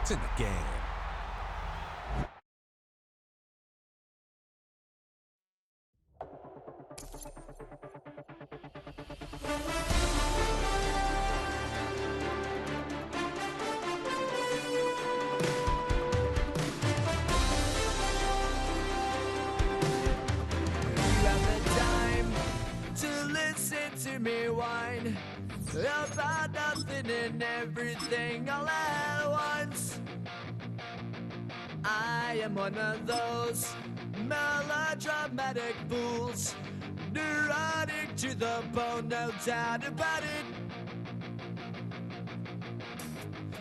points in the game. Me whine about nothing and everything all at once. I am one of those melodramatic fools, neurotic to the bone, no doubt about it.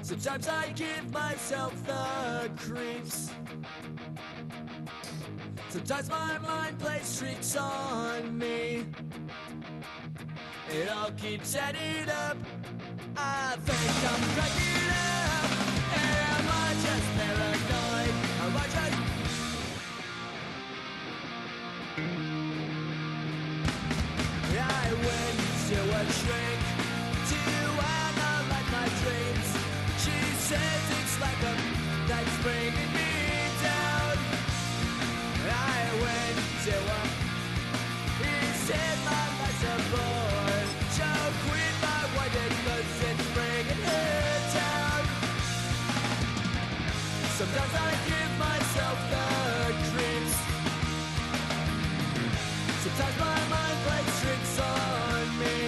Sometimes I give myself the creeps. Sometimes my mind plays tricks on me. It all keeps adding up. I think I'm cracking up. Am I just paranoid? Am I just... I went to a shrink to analyze my dreams. She says it's like a that's bringing me down. I went to a... He said my life's a bore. Sometimes I give myself the creeps. Sometimes my mind plays tricks on me.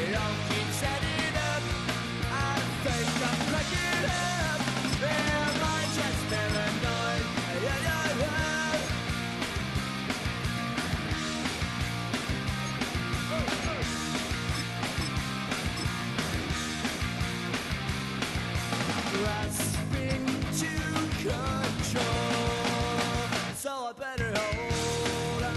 It all keeps adding up. I think I'm cracking up. Am I just paranoid? Grasping to control, so I better hold on.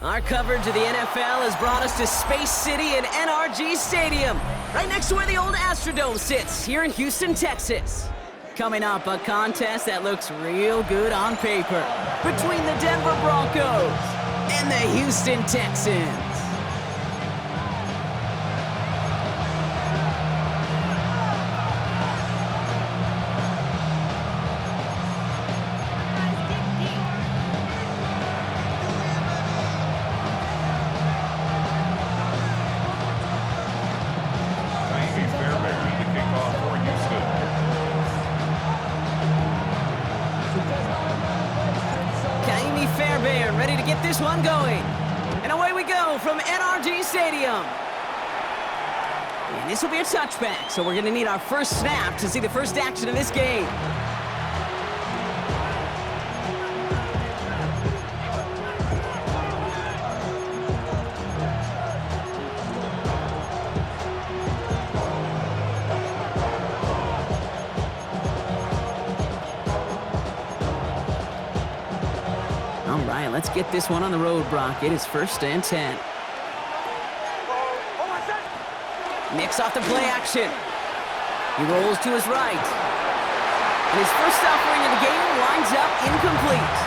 Our coverage of the NFL has brought us to Space City and NRG Stadium, right next to where the old Astrodome sits, here in Houston, Texas. Coming up, a contest that looks real good on paper between the Denver Broncos and the Houston Texans. Ready to get this one going. And away we go from NRG Stadium. And this will be a touchback, so we're going to need our first snap to see the first action of this game. Let's get this one on the road, Brock. It is 1st and 10. Nick's off the play action. He rolls to his right. And his first offering of the game winds up incomplete.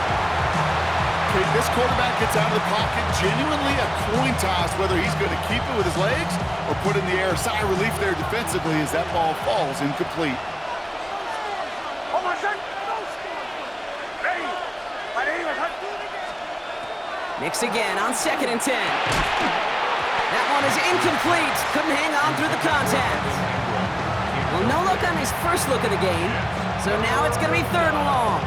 Okay, this quarterback gets out of the pocket, genuinely a coin toss, whether he's going to keep it with his legs or put it in the air. Sigh of relief there defensively as that ball falls incomplete. Nick's again on 2nd and 10. That one is incomplete. Couldn't hang on through the contact. Well, no look on his first look of the game. So now it's going to be 3rd and long.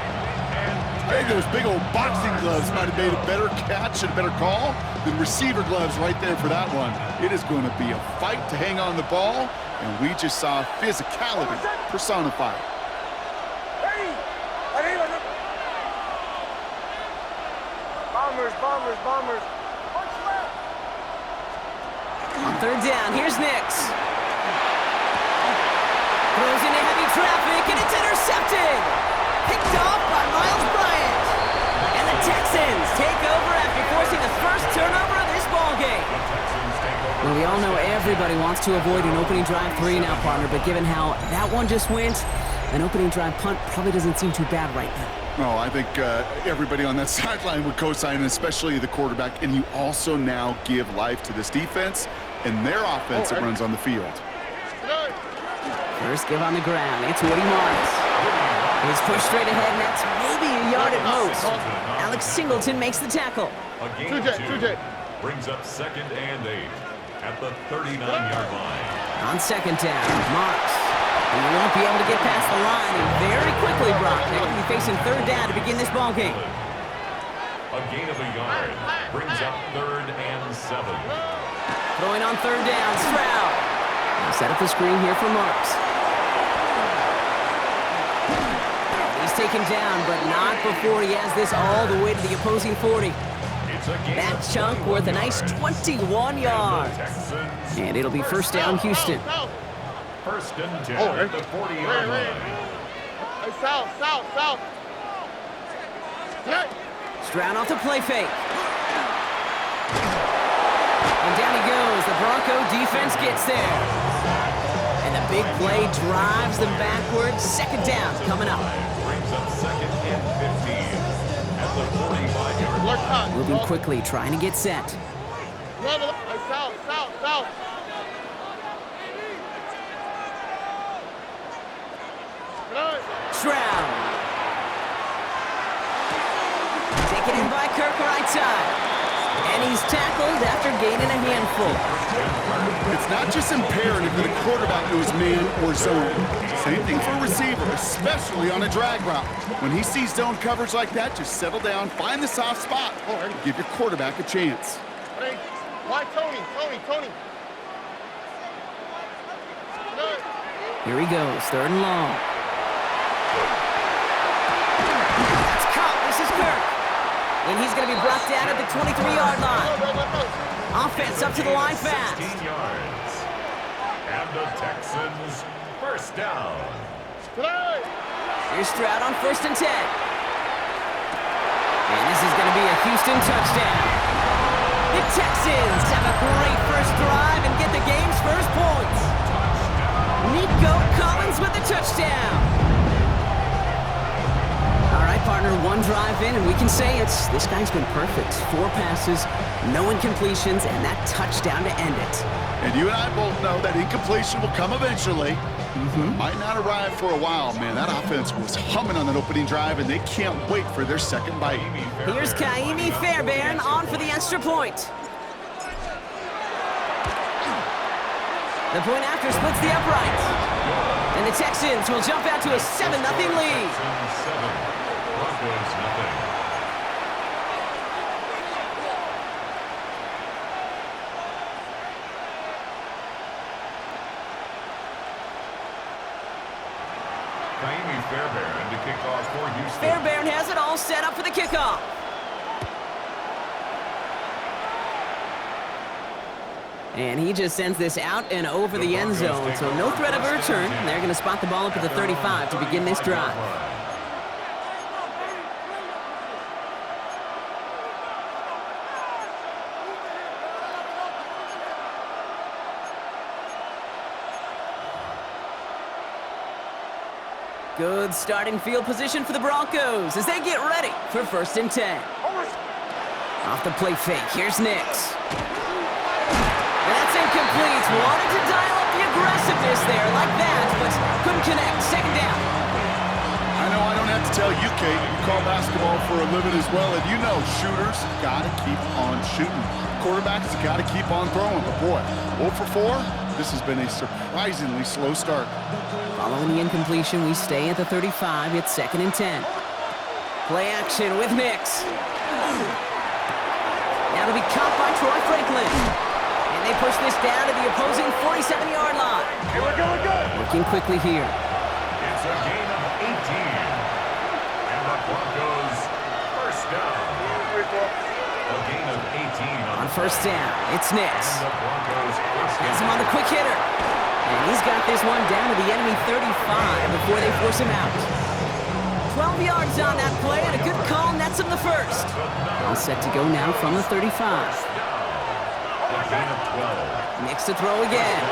Hey, those big old boxing gloves might have made a better catch and a better call than receiver gloves right there for that one. It is going to be a fight to hang on the ball, and we just saw physicality personified. Bombers. On 3rd down, here's Nix. Throws into heavy traffic, and it's intercepted. Picked off by Miles Bryant. And the Texans take over after forcing the first turnover of this ballgame. Well, we all know everybody wants to avoid an opening drive 3 now, partner, but given how that one just went, An opening drive punt probably doesn't seem too bad right now. Oh, I think everybody on that sideline would co-sign, especially the quarterback. And you also now give life to this defense and their offense that runs on the field. First give on the ground. It's Woody Marks. He's pushed straight ahead, and that's maybe a yard at most. Alex Singleton makes the tackle. A gain of 2 brings up 2nd and 8 at the 39-yard line. On 2nd down, Marks. He won't be able to get past the line, and very quickly, Brock, they're going to be facing 3rd down to begin this ball game. A gain of a yard brings up 3rd and 7. Throwing on 3rd down, Stroud. He'll set up the screen here for Marks. He's taken down, but not before he has this all the way to the opposing 40. That chunk worth a nice 21 yards. And it'll be 1st down, Houston. 1st and 10 at the 40-yard line. South. Stroud off the play fake. And down he goes. The Bronco defense gets there. And the big play drives them backwards. 2nd down coming up. Brings up 2nd and 15 at the 45-yard line. Moving quickly, trying to get set. South. Stroud. Taken in by Kirk right side. And he's tackled after gaining a handful. It's not just imperative that a quarterback knows man or zone. Same thing for a receiver, especially on a drag route. When he sees zone coverage like that, just settle down, find the soft spot, and give your quarterback a chance. Why Tony? Here he goes, 3rd and long. That's caught. This is Kirk. And he's going to be brought down at the 23-yard line. Offense up to the line fast. 16 yards. And the Texans 1st down. Here's Stroud on 1st and 10. And this is going to be a Houston touchdown. The Texans have a great first drive and get the game's first points. Nico Collins with the touchdown. All right, partner, 1 drive in, and we can say this guy's been perfect. 4 passes, no incompletions, and that touchdown to end it. And you and I both know that incompletion will come eventually. Might not arrive for a while, man. That offense was humming on that opening drive, and they can't wait for their 2nd bite. Here's Kaimi Fairbairn on for the extra point. The point after splits the uprights. And the Texans will jump out to a 7-0 lead. Broncos nothing. Kaimi Fairbairn to kick off for Houston. Fairbairn has it all set up for the kickoff. And he just sends this out and over the end zone, so no threat of a return. They're going to spot the ball up at the 35 to begin this drive. Good starting field position for the Broncos as they get ready for 1st and 10. Off the play fake, here's Nix. And that's incomplete. Wanted to dial up the aggressiveness there like that, but couldn't connect. 2nd down. I know I don't have to tell you, Kate. You call basketball for a living as well, and you know shooters got to keep on shooting. Quarterbacks got to keep on throwing. But boy, 0 for 4, this has been a surprisingly slow start. Following the incompletion, we stay at the 35. It's 2nd and 10. Play action with Nix. Now to be caught by Troy Franklin. And they push this down to the opposing 47-yard line. Here we go. Working quickly here. It's a gain of 18. And the Broncos 1st down. A gain of 18 On 1st down, it's Nix. And the Broncos 1st Has down. him on the quick hitter. And he's got this one down to the enemy 35 before they force him out. 12 yards on that play, and a good call nets him the first. All set to go now from the 35. A gain of 12. Nix to throw again.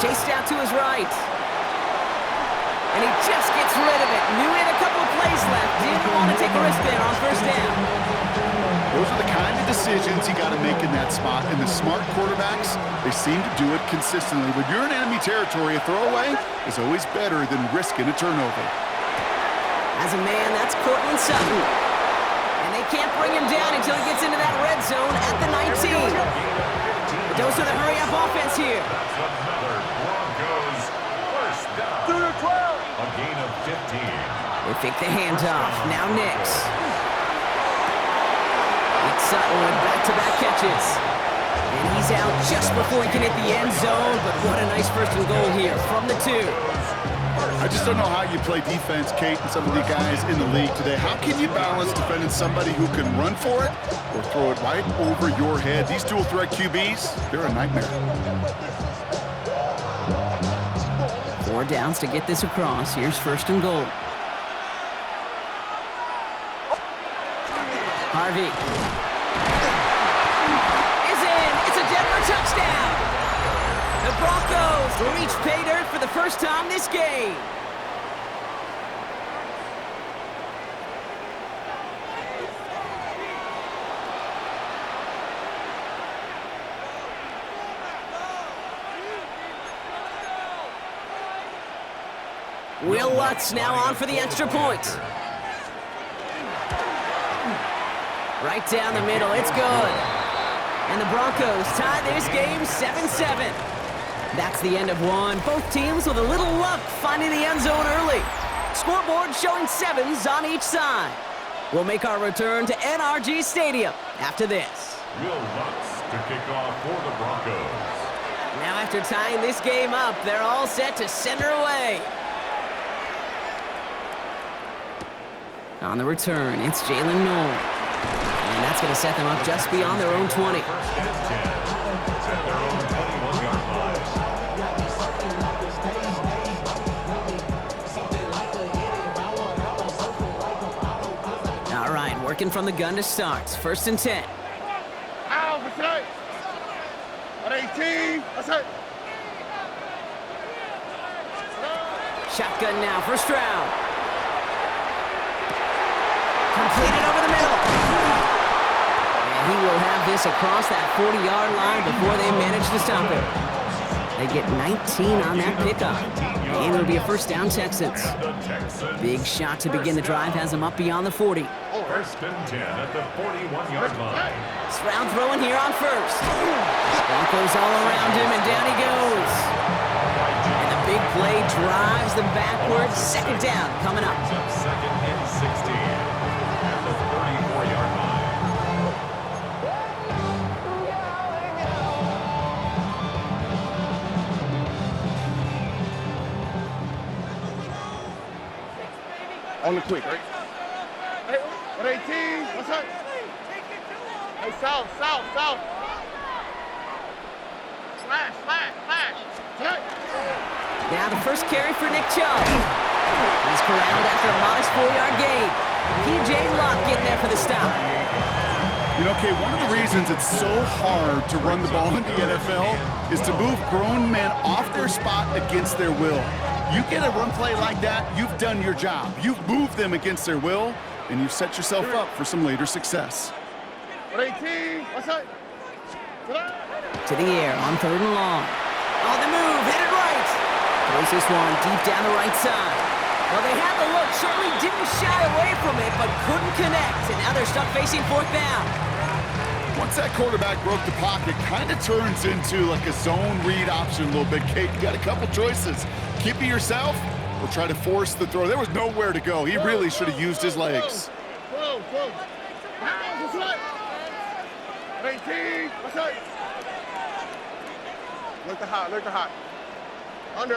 Chased out to his right. And he just gets rid of it. Knew he had a couple of plays left. Didn't want to take a risk there on first down. Those are the kind of decisions you got to make in that spot. And the smart quarterbacks, they seem to do it consistently. When you're in enemy territory, a throwaway is always better than risking a turnover. As a man, that's Cortland Sutton. And they can't bring him down until he gets into that red zone at the 19. The dose of the hurry-up offense here. That's another Broncos first down. A gain of 15. They fake the handoff. Now Nix. It's Sutton with back-to-back catches. And he's out just before he can hit the end zone, but what a nice first and goal here from the 2. I just don't know how you play defense, Kate, and some of the guys in the league today. How can you balance defending somebody who can run for it or throw it right over your head? These dual-threat QBs, they're a nightmare. 4 downs to get this across. Here's first and goal. Harvey. Is in. It's a Denver touchdown. The Broncos reach pay dirt for the first time this game. Will Lutz now on for the extra point. Right down the middle, it's good. And the Broncos tie this game 7-7. That's the end of one. Both teams with a little luck finding the end zone early. Scoreboard showing 7s on each side. We'll make our return to NRG Stadium after this. Will Lutz to kick off for the Broncos. Now after tying this game up, they're all set to send her away. On the return, it's Jalen Noel. And that's going to set them up just beyond their own 20. First and 10 at their own 21-yard line. All right, working from the gun to start. First and 10. Ow, what's that? At 18, what's that? Shotgun now, first round. Completed over the middle. And he will have this across that 40-yard line before they manage to stop it. They get 19 on that pickup. And it'll be a first down, Texans. Big shot to begin the drive has them up beyond the 40. First and 10 at the 41-yard line. Round throwing here on first. Broncos all around him, and down he goes. And the big play drives them backwards. Second down coming up. Second and 16 at the 34-yard line. On the quick, right? Hey, at 18, what's up? Hey, south. Flash. Now the first carry for Nick Chubb. He's corralled after a modest 4-yard gain. P.J. Locke getting there for the stop. You know, Kay, one of the reasons it's so hard to run the ball in the NFL is to move grown men off their spot against their will. You get a run play like that, you've done your job. You've moved them against their will, and you've set yourself up for some later success. At 18, what's up? To the air on 3rd and long. On the move, headed right. Throws this one deep down the right side. Well, they had the look, certainly didn't shy away from it, but couldn't connect. And now they're stuck facing 4th down. Once that quarterback broke the pocket, kind of turns into like a zone read option a little bit. Kate, you got a couple choices. Keep it yourself or try to force the throw. There was nowhere to go. He really should have used his legs. Whoa. What's up? At 18, what's up? Look the hot. Under.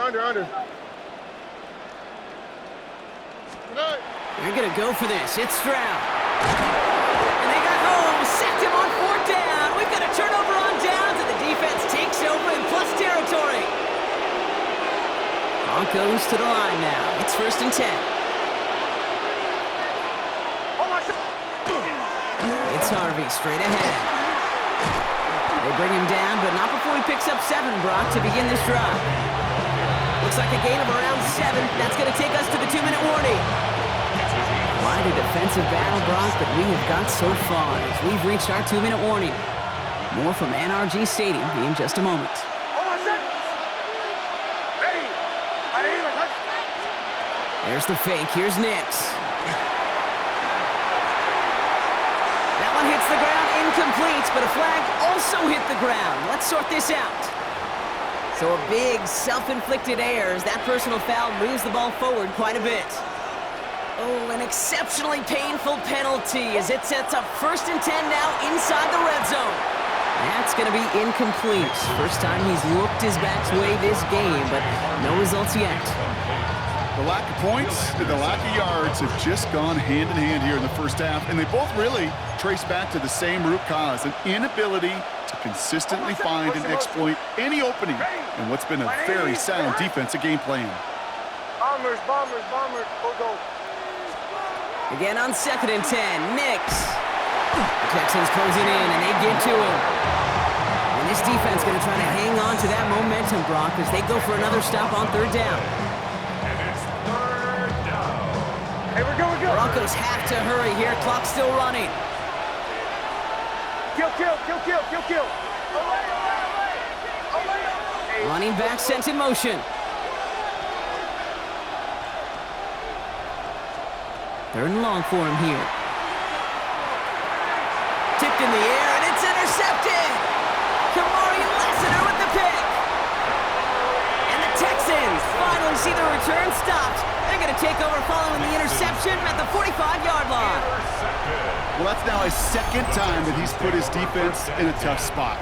They're going to go for this. It's Stroud. And they got home. Sacked him on 4th down. We've got a turnover on downs, and the defense takes over in plus territory. Broncos to the line now. It's 1st and 10. It's Harvey straight ahead. They bring him down, but not before he picks up 7, Brock, to begin this drive. Looks Looks like a gain of around 7. That's going to take us to the 2-minute warning. Quite a defensive battle, Brock, that we have got so far as we've reached our 2-minute warning. More from NRG Stadium in just a moment. There's the fake. Here's Nix. That one hits the ground, incomplete, but a flag also hit the ground. Let's sort this out. So a big self-inflicted error as that personal foul moves the ball forward quite a bit. Oh, an exceptionally painful penalty as it sets up 1st and 10 now inside the red zone. That's going to be incomplete. First time he's looked his back's way this game, but no results yet. The lack of points and the lack of yards have just gone hand in hand here in the first half, and they both really trace back to the same root cause, an inability to consistently find and exploit any opening in what's been a very sound defensive game plan. Bombers, go. Again on 2nd and 10, Nix. The Texans closing in, and they get to him. And this defense going to try to hang on to that momentum, Brock, as they go for another stop on 3rd down. And it's 3rd down. Hey, we're going. Broncos have to hurry here. Clock's still running. Kill. Running back sent in motion. 3rd and long for him here. Tipped in the air, and it's intercepted! Kamari Lassiter with the pick! And the Texans finally see the return stopped. They're going to take over following the interception at the 45-yard line. Well, that's now his 2nd time that he's put his defense in a tough spot.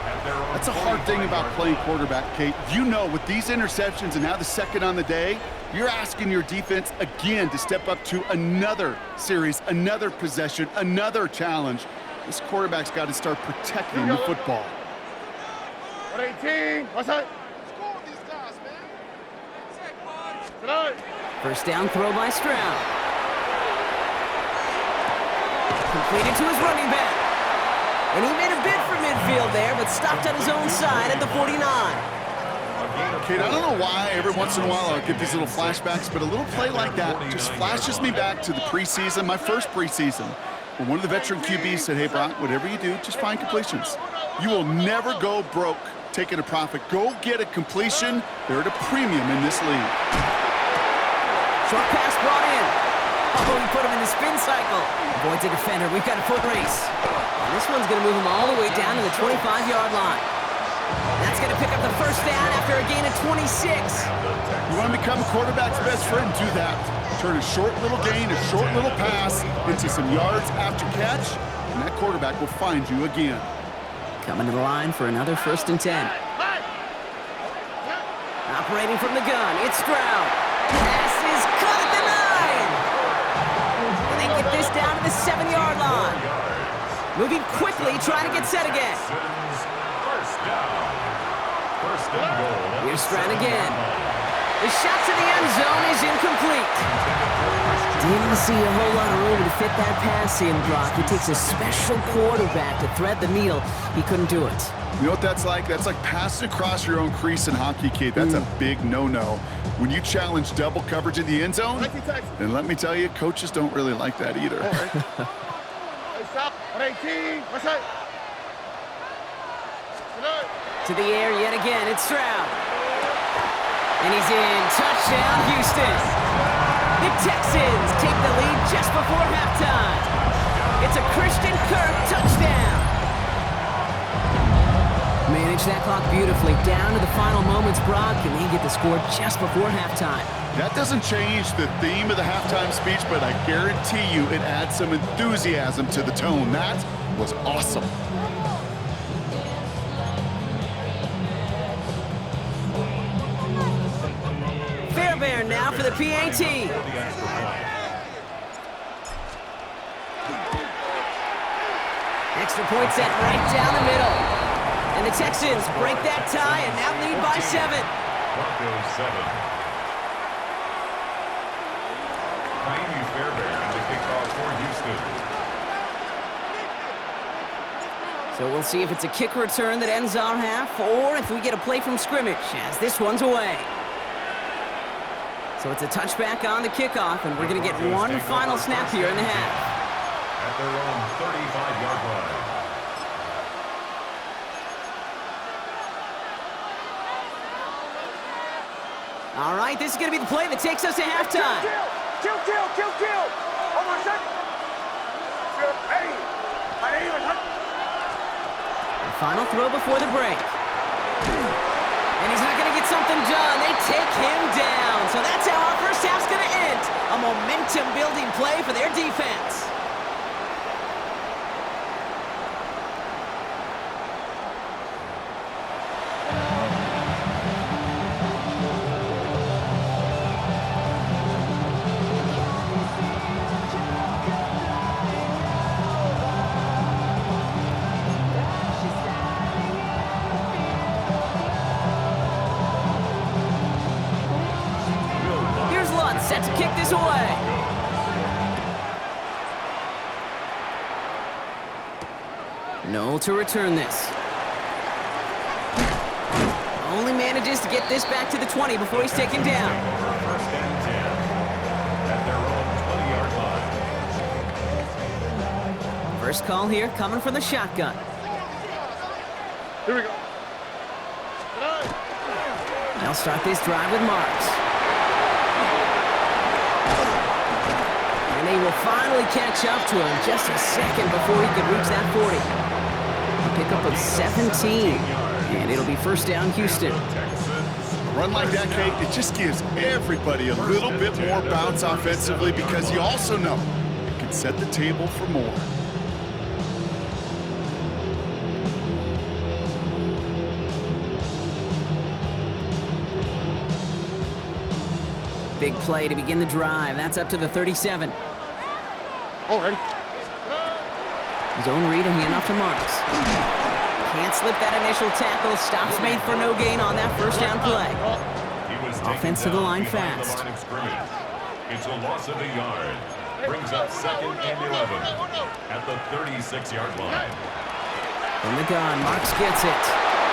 That's a hard thing about playing quarterback, Kate. You know, with these interceptions and now the 2nd on the day, you're asking your defense again to step up to another series, another possession, another challenge. This quarterback's got to start protecting the football. 118, what's that? Score these guys, man. First down throw by Stroud. Completed to his running back. And he made a bid for midfield there, but stopped on his own side at the 49. Kate, I don't know why every once in a while I'll get these little flashbacks, but a little play like that just flashes me back to the preseason, my first preseason, when one of the veteran QBs said, hey, Brock, whatever you do, just find completions. You will never go broke taking a profit. Go get a completion. They're at a premium in this league. Short pass brought in. Oh, he put him in the spin cycle. Avoids a defender. We've got a foot race. And this one's going to move him all the way down to the 25-yard line. That's going to pick up the first down after a gain of 26. You want to become a quarterback's best friend? Do that. Turn a short little gain, a short little pass into some yards after catch, and that quarterback will find you again. Coming to the line for another 1st and 10. Operating from the gun, it's Stroud. Pass is caught at the 9. And they get this down to the 7-yard line. Moving quickly, trying to get set again. First and goal. Here's Stroud again. The shot to the end zone is incomplete. Didn't see a whole lot of room to fit that pass in, Brock. It takes a special quarterback to thread the needle. He couldn't do it. You know what that's like? That's like passing across your own crease in hockey, Kate. That's a big no-no. When you challenge double coverage in the end zone, then let me tell you, coaches don't really like that either. Stop. 118, what's that? To the air yet again, it's Stroud. And he's in. Touchdown, Houston. The Texans take the lead just before halftime. It's a Christian Kirk touchdown. Manage that clock beautifully down to the final moments, Brock, and they get the score just before halftime. That doesn't change the theme of the halftime speech, but I guarantee you it adds some enthusiasm to the tone. That was awesome. Fairbairn now for the PAT. Extra point set right down the middle. And the Texans break that tie and now lead by 7. Broncos 7. Miami Fairbairn, the kickoff for Houston. So we'll see if it's a kick return that ends our half or if we get a play from scrimmage as this one's away. So it's a touchback on the kickoff, and we're going to get one final snap here in the half. At their own 35-yard line. All right, this is going to be the play that takes us to halftime. Kill! Hold on a second. Hey, my name is... The final throw before the break. And he's not going to get something done. They take him down. So that's how our first half's going to end. A momentum-building play for their defense. Set to kick this away. No to return this. Only manages to get this back to the 20 before he's taken down. First and 10 at their own 20-yard line. First call here coming from the shotgun. Here we go. They'll start this drive with Marks. And they will finally catch up to him just a second before he could reach that 40. A pickup of 17. And it'll be first down, Houston. A run like that, Kate, it just gives everybody a little bit more bounce offensively because you also know it can set the table for more. Big play to begin the drive. That's up to the 37. Already. Zone read and handoff to Marks. Can't slip that initial tackle. Stops made for no gain on that first down play. Offense to the line fast. It's a loss of a yard. Brings up second and 11 at the 36-yard line. From the gun, Marks gets it.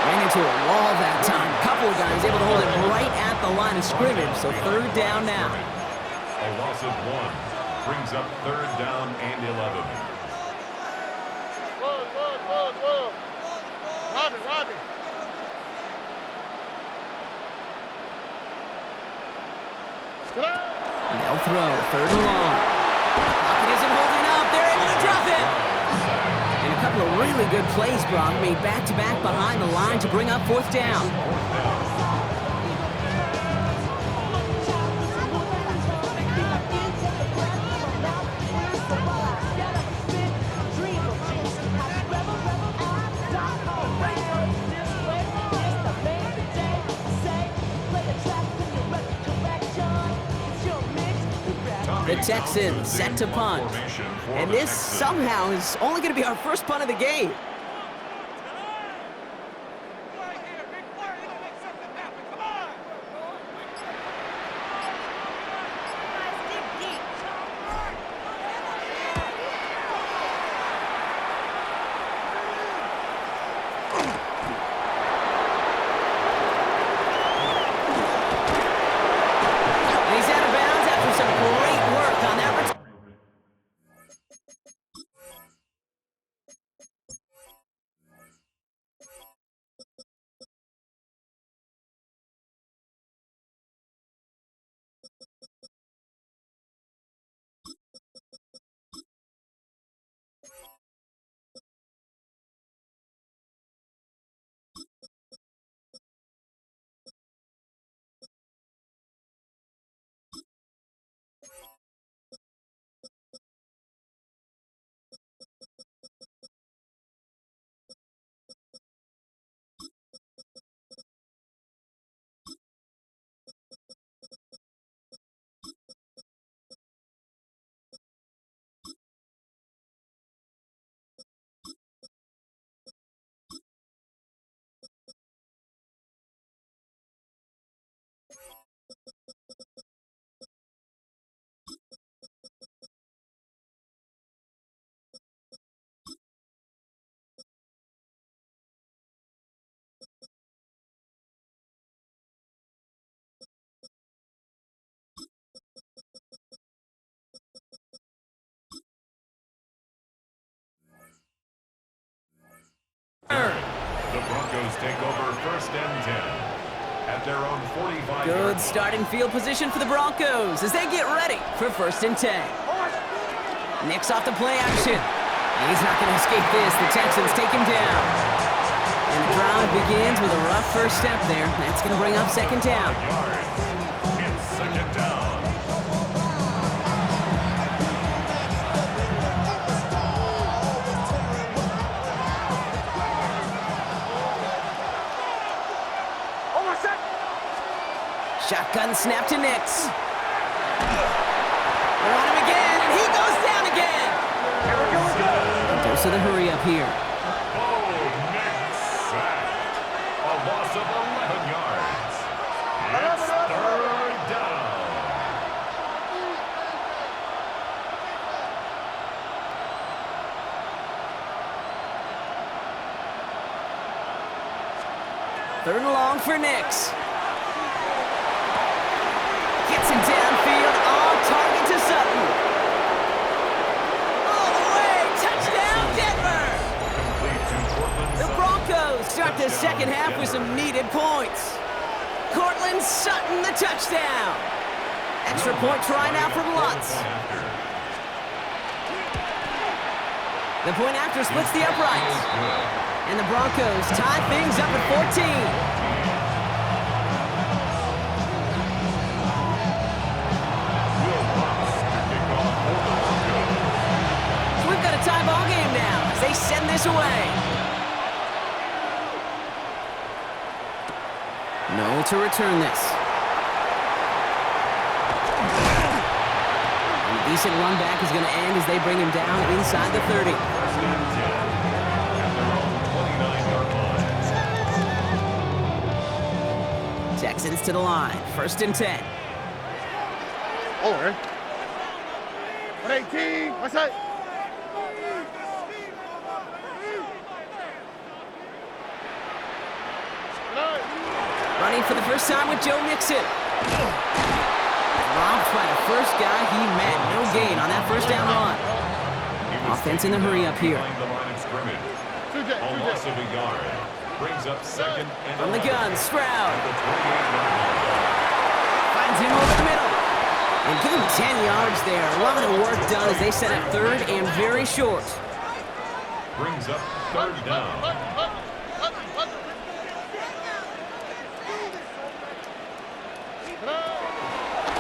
Ran into a wall that time. A couple of guys able to hold it right at the line of scrimmage, so third down now. A loss of 1 brings up third down and 11. Robbie. They'll throw, third and long. Pocket isn't holding up. They're able to drop it. And a couple of really good plays, Brock, made back-to-back behind the line to bring up fourth down. The Texans set to punt. And this somehow is only going to be our first punt of the game. take over 1st and 10 at their own 45. Good starting field position for the Broncos as they get ready for 1st and 10. Nick's off the play action. He's not going to escape this. The Texans take him down. And the drive begins with a rough first step there. That's going to bring up 2nd down. It's 2nd down. Shotgun snap to Nix. They're on him again, and he goes down again. Dose of the hurry up here. Oh, Nick sacked. A loss of 11 yards. It's 3rd down. Third and long for Nix. Gets him downfield, on target to Sutton. All the way, touchdown Denver! Complete to Cortland The Sutton. Broncos start the second half with some needed points. Cortland Sutton, the touchdown. Extra point try now from Lutz. The point after splits the uprights. And the Broncos tie things up at 14. Tie ball game now as they send this away. No to return this. And a decent run back is going to end as they bring him down inside the 30. Texans to the line. 1st and 10. Over. 118. What's that? Running for the first time with Joe Mixon. Robbed by the first guy he met. No gain on that first down run. Offense in the hurry up here. A loss of a yard. Brings up 2nd and From the gun, Stroud. The 28-yard line. Finds him over the middle. And give him 10 yards there. A lot of work done as they set up 3rd and very short. Brings up 3rd down.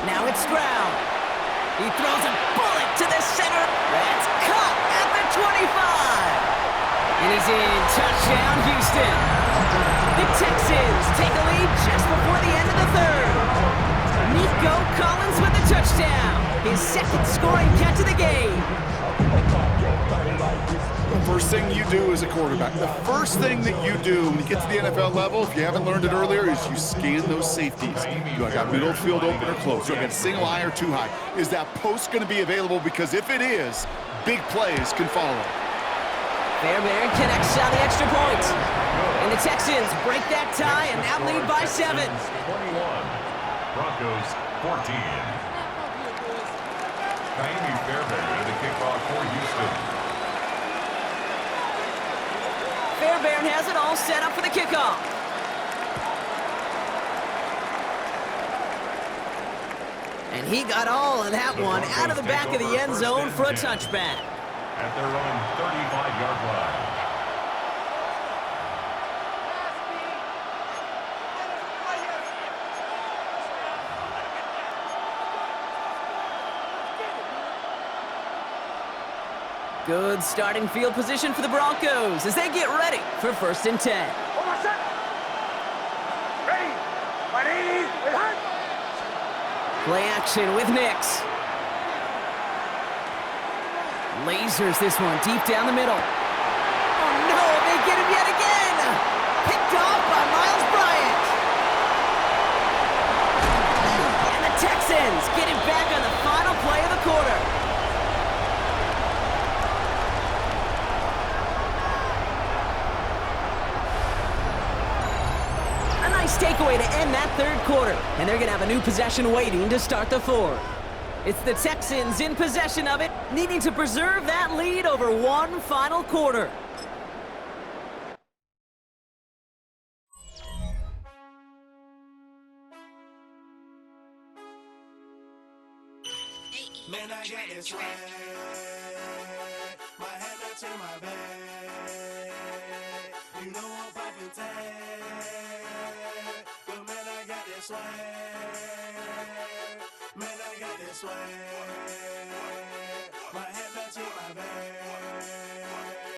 Now it's Stroud. He throws a bullet to the center. That's caught at the 25. And he's in. Touchdown, Houston. The Texans take a lead just before the end of the 3rd. Nico Collins with the touchdown. His 2nd scoring catch of the game. The first thing you do as a quarterback, the first thing that you do when you get to the NFL level, if you haven't learned it earlier, is you scan those safeties. Do I got middle field open or close? Do I got single high or too high? Is that post going to be available? Because if it is, big plays can follow. Fairbairn connects on the extra point. And the Texans break that tie and now lead by 7. 21. Broncos 14. Miami Fairbairn to kick off for Houston. Fairbairn has it all set up for the kickoff. And he got all of that one out of the back of the end zone for a touchback. At their own 35-yard line. Good starting field position for the Broncos as they get ready for 1st and 10. Play action with Nix. Lasers this one deep down the middle. Oh no, they get him yet again! Picked off by Miles Bryant. And the Texans get him back on the final play of the quarter. A nice takeaway to end that 3rd quarter. And they're going to have a new possession waiting to start the 4th. It's the Texans in possession of it, needing to preserve that lead over one final quarter. Man, I got this swag. My head not in my bag. You know I'm poppin' tag. But man, I got this swag. Man, I got this swag.